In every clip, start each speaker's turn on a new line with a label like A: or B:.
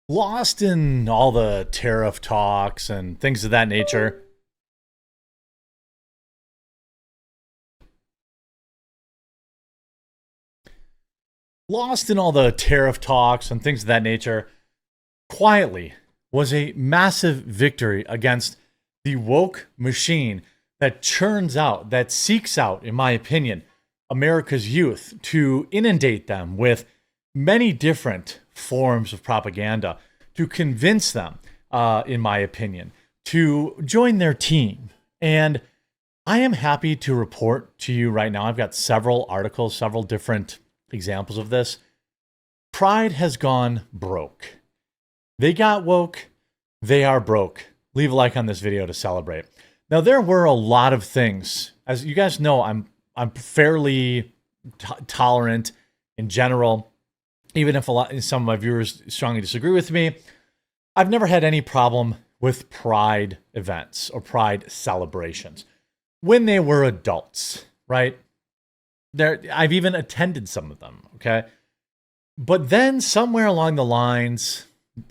A: Lost in all the tariff talks and things of that nature. Lost in all the tariff talks and things of that nature, quietly was a massive victory against the woke machine that churns out, that seeks out, in my opinion, America's youth to inundate them with many different forms of propaganda to convince them, in my opinion, to join their team. And I am happy to report to you right now, I've got several articles, several different examples of this. Pride has gone broke. They got woke. They are broke. Leave a like on this video to celebrate. Now, there were a lot of things. As you guys know, I'm fairly tolerant in general, even if some of my viewers strongly disagree with me. I've never had any problem with pride events or pride celebrations when they were adults, right? I've even attended some of them, okay? But then somewhere along the lines,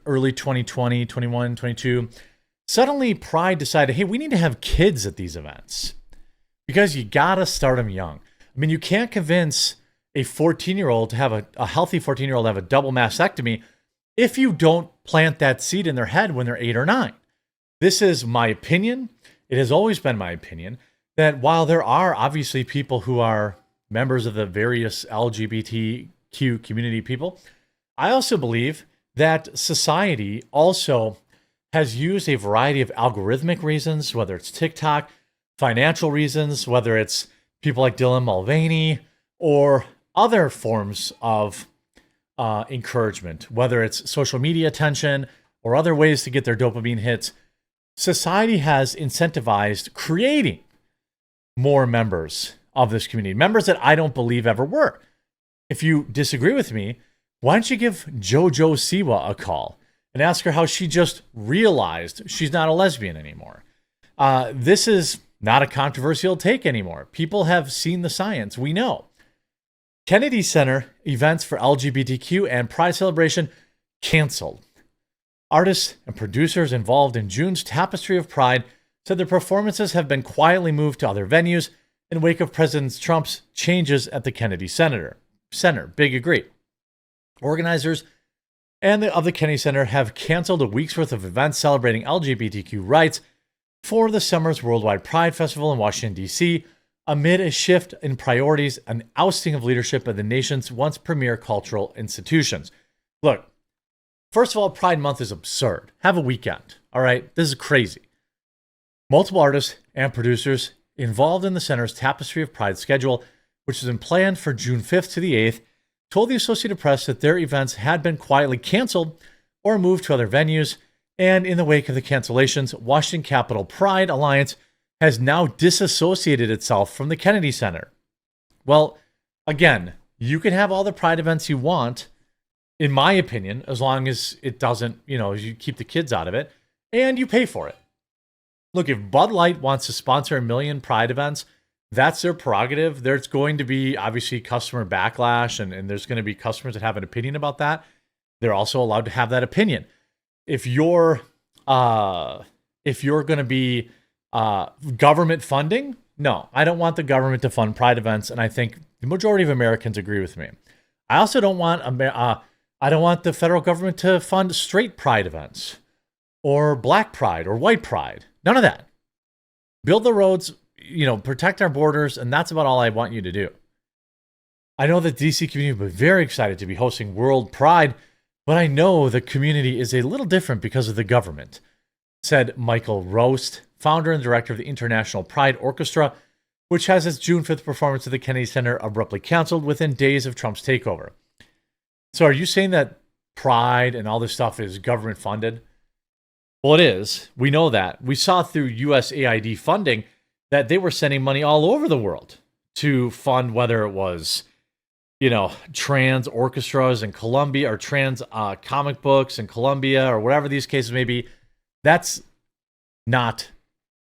A: early 2020, 21, 22, suddenly Pride decided, hey, we need to have kids at these events because you gotta start them young. I mean, you can't convince a 14-year-old to have a healthy 14-year-old to have a double mastectomy if you don't plant that seed in their head when they're 8 or 9. This is my opinion. It has always been my opinion that while there are obviously people who are members of the various LGBTQ community people, I also believe that society also has used a variety of algorithmic reasons, whether it's TikTok, financial reasons, whether it's people like Dylan Mulvaney, or other forms of encouragement, whether it's social media attention or other ways to get their dopamine hits. Society has incentivized creating more members of this community, members that I don't believe ever were. If you disagree with me, why don't you give JoJo Siwa a call and ask her how she just realized she's not a lesbian anymore? This is not a controversial take anymore. People have seen the science. We know. Kennedy Center events for LGBTQ and Pride celebration canceled. Artists and producers involved in June's Tapestry of Pride said their performances have been quietly moved to other venues in wake of President Trump's changes at the Kennedy Center. Big agree. Organizers of the Kennedy Center have canceled a week's worth of events celebrating LGBTQ rights for the summer's Worldwide Pride Festival in Washington, D.C., amid a shift in priorities and ousting of leadership of the nation's once premier cultural institutions. Look, first of all, Pride Month is absurd. Have a weekend, all right? This is crazy. Multiple artists and producers involved in the center's Tapestry of Pride schedule, which has been planned for June 5th to the 8th, told the Associated Press that their events had been quietly canceled or moved to other venues, and in the wake of the cancellations, Washington Capital Pride Alliance has now disassociated itself from the Kennedy Center. Well, again, you can have all the Pride events you want, in my opinion, as long as it doesn't, you keep the kids out of it, and you pay for it. Look, if Bud Light wants to sponsor 1 million Pride events, that's their prerogative. There's going to be obviously customer backlash, and there's going to be customers that have an opinion about that. They're also allowed to have that opinion. If you're going to be government funding, no, I don't want the government to fund Pride events, and I think the majority of Americans agree with me. I also don't want the federal government to fund straight Pride events, or Black Pride, or White Pride. None of that. Build the roads, protect our borders, and that's about all I want you to do. I know the DC community will be very excited to be hosting World Pride, but I know the community is a little different because of the government, said Michael Roast, founder and director of the International Pride Orchestra, which has its June 5th performance at the Kennedy Center abruptly canceled within days of Trump's takeover. So are you saying that Pride and all this stuff is government funded? Well, it is. We know that. We saw through USAID funding that they were sending money all over the world to fund whether it was, trans orchestras in Colombia or trans comic books in Colombia or whatever these cases may be. That's not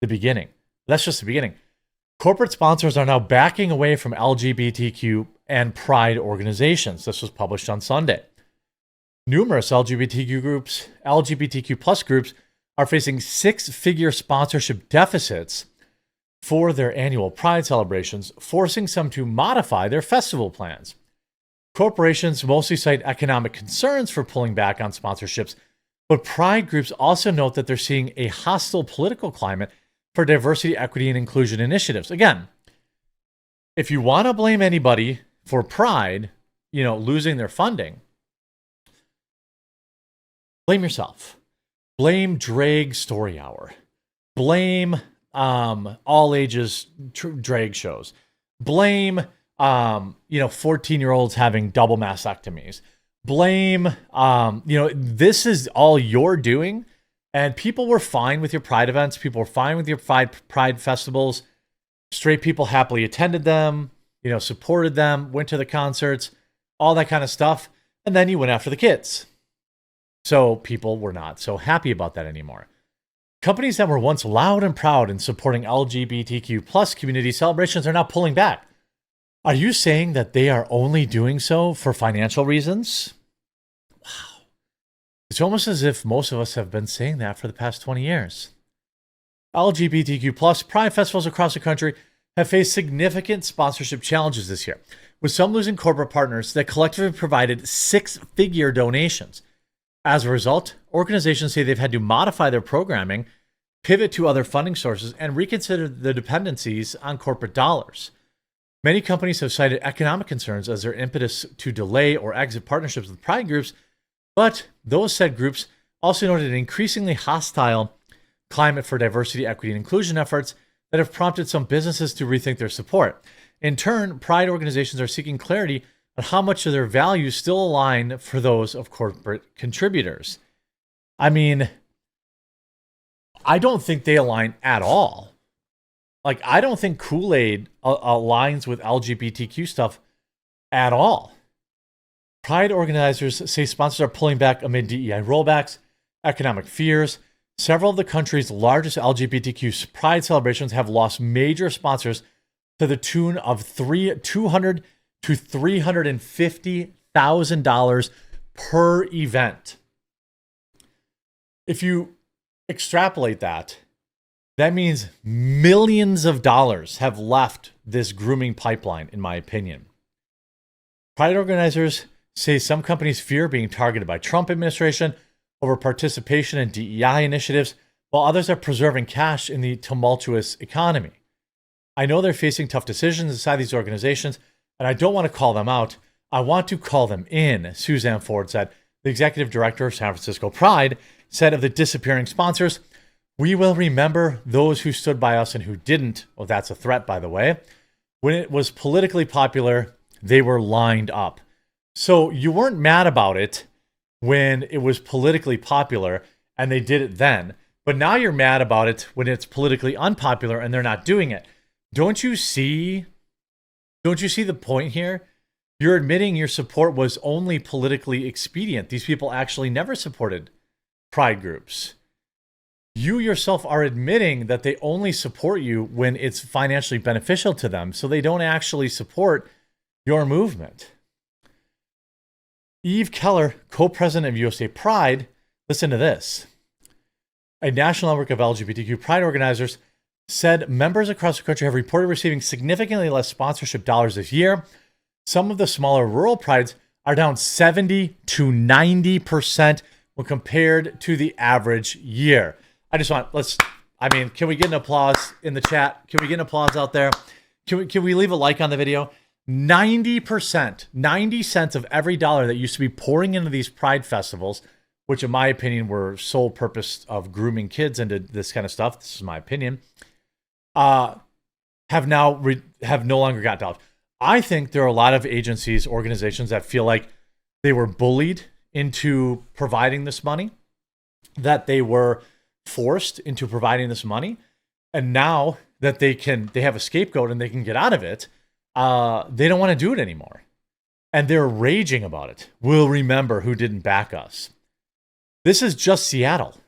A: the beginning. That's just the beginning. Corporate sponsors are now backing away from LGBTQ and Pride organizations. This was published on Sunday. Numerous LGBTQ plus groups are facing six-figure sponsorship deficits for their annual Pride celebrations, forcing some to modify their festival plans. Corporations mostly cite economic concerns for pulling back on sponsorships, but Pride groups also note that they're seeing a hostile political climate for diversity, equity, and inclusion initiatives. Again, if you want to blame anybody for Pride, losing their funding, blame yourself. Blame Drag Story Hour. Blame all ages drag shows. Blame 14-year-olds having double mastectomies. Blame this is all you're doing, and people were fine with your Pride events. People were fine with your Pride festivals. Straight people happily attended them, supported them, went to the concerts, all that kind of stuff, and then you went after the kids. So people were not so happy about that anymore. Companies that were once loud and proud in supporting LGBTQ plus community celebrations are now pulling back. Are you saying that they are only doing so for financial reasons? Wow. It's almost as if most of us have been saying that for the past 20 years. LGBTQ plus Pride festivals across the country have faced significant sponsorship challenges this year, with some losing corporate partners that collectively provided six-figure donations. As a result, organizations say they've had to modify their programming, pivot to other funding sources, and reconsider the dependencies on corporate dollars. Many companies have cited economic concerns as their impetus to delay or exit partnerships with Pride groups, but those said groups also noted an increasingly hostile climate for diversity, equity, and inclusion efforts that have prompted some businesses to rethink their support. In turn, Pride organizations are seeking clarity on how much of their values still align for those of corporate contributors. I mean, I don't think they align at all. Like, I don't think Kool-Aid aligns with LGBTQ stuff at all. Pride organizers say sponsors are pulling back amid DEI rollbacks, economic fears. Several of the country's largest LGBTQ Pride celebrations have lost major sponsors to the tune of $200,000 to $350,000 per event. If you extrapolate that, that means millions of dollars have left this grooming pipeline, in my opinion. Pride organizers say some companies fear being targeted by Trump administration over participation in DEI initiatives, while others are preserving cash in the tumultuous economy. I know they're facing tough decisions inside these organizations, and I don't want to call them out. I want to call them in, Suzanne Ford said. The executive director of San Francisco Pride said of the disappearing sponsors, "We will remember those who stood by us and who didn't." Well, that's a threat, by the way. When it was politically popular, they were lined up. So you weren't mad about it when it was politically popular and they did it then. But now you're mad about it when it's politically unpopular and they're not doing it. Don't you see the point here? You're admitting your support was only politically expedient. These people actually never supported Pride groups. You yourself are admitting that they only support you when it's financially beneficial to them, so they don't actually support your movement. Eve Keller, co-president of USA Pride, listen to this. A national network of LGBTQ Pride organizers said members across the country have reported receiving significantly less sponsorship dollars this year. Some of the smaller rural prides are down 70 to 90% when compared to the average year. Can we get an applause in the chat? Can we get an applause out there? Can we leave a like on the video? 90%, 90 cents of every dollar that used to be pouring into these Pride festivals, which in my opinion were sole purpose of grooming kids into this kind of stuff, this is my opinion, have no longer got dollars. I think there are a lot of agencies, organizations that feel like they were bullied into providing this money, that they were forced into providing this money, and now that they have a scapegoat and they can get out of it, they don't want to do it anymore. And they're raging about it. We'll remember who didn't back us. This is just Seattle.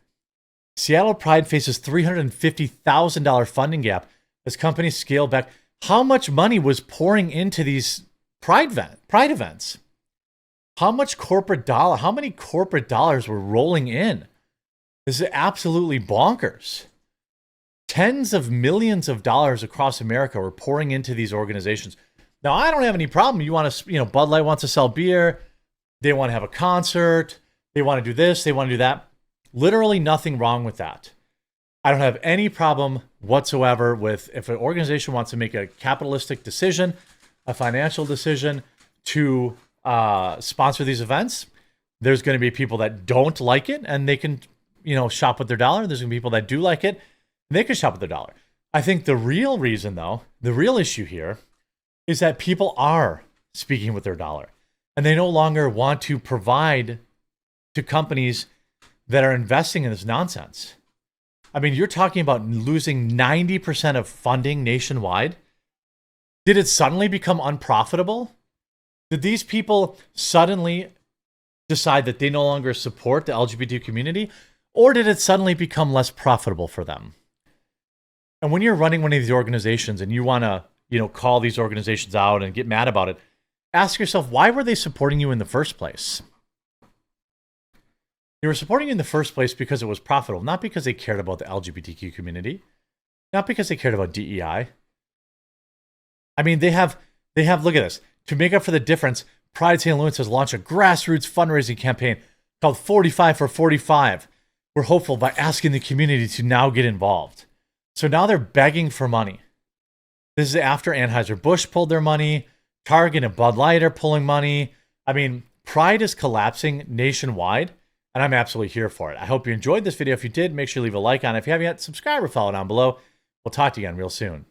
A: Seattle Pride faces $350,000 funding gap as companies scale back. How much money was pouring into these Pride events? how many corporate dollars were rolling in? This is absolutely bonkers. Tens of millions of dollars across America were pouring into these organizations. Now, I don't have any problem. You want to, Bud Light wants to sell beer. They want to have a concert. They want to do this. They want to do that. Literally nothing wrong with that. I don't have any problem whatsoever with if an organization wants to make a capitalistic decision, a financial decision to sponsor these events. There's going to be people that don't like it and they can, shop with their dollar. There's going to be people that do like it and they can shop with their dollar. I think the real reason, though, the real issue here is that people are speaking with their dollar and they no longer want to provide to companies that are investing in this nonsense. I mean, you're talking about losing 90% of funding nationwide. Did it suddenly become unprofitable? Did these people suddenly decide that they no longer support the LGBT community? Or did it suddenly become less profitable for them? And when you're running one of these organizations and you want to, call these organizations out and get mad about it, ask yourself, why were they supporting you in the first place? They were supporting you in the first place because it was profitable, not because they cared about the LGBTQ community, not because they cared about DEI. I mean, they have, look at this. To make up for the difference, Pride St. Louis has launched a grassroots fundraising campaign called 45 for 45. We're hopeful by asking the community to now get involved. So now they're begging for money. This is after Anheuser-Busch pulled their money. Target and Bud Light are pulling money. I mean, Pride is collapsing nationwide. And I'm absolutely here for it. I hope you enjoyed this video. If you did, make sure you leave a like on it. If you haven't yet, subscribe or follow down below. We'll talk to you again real soon.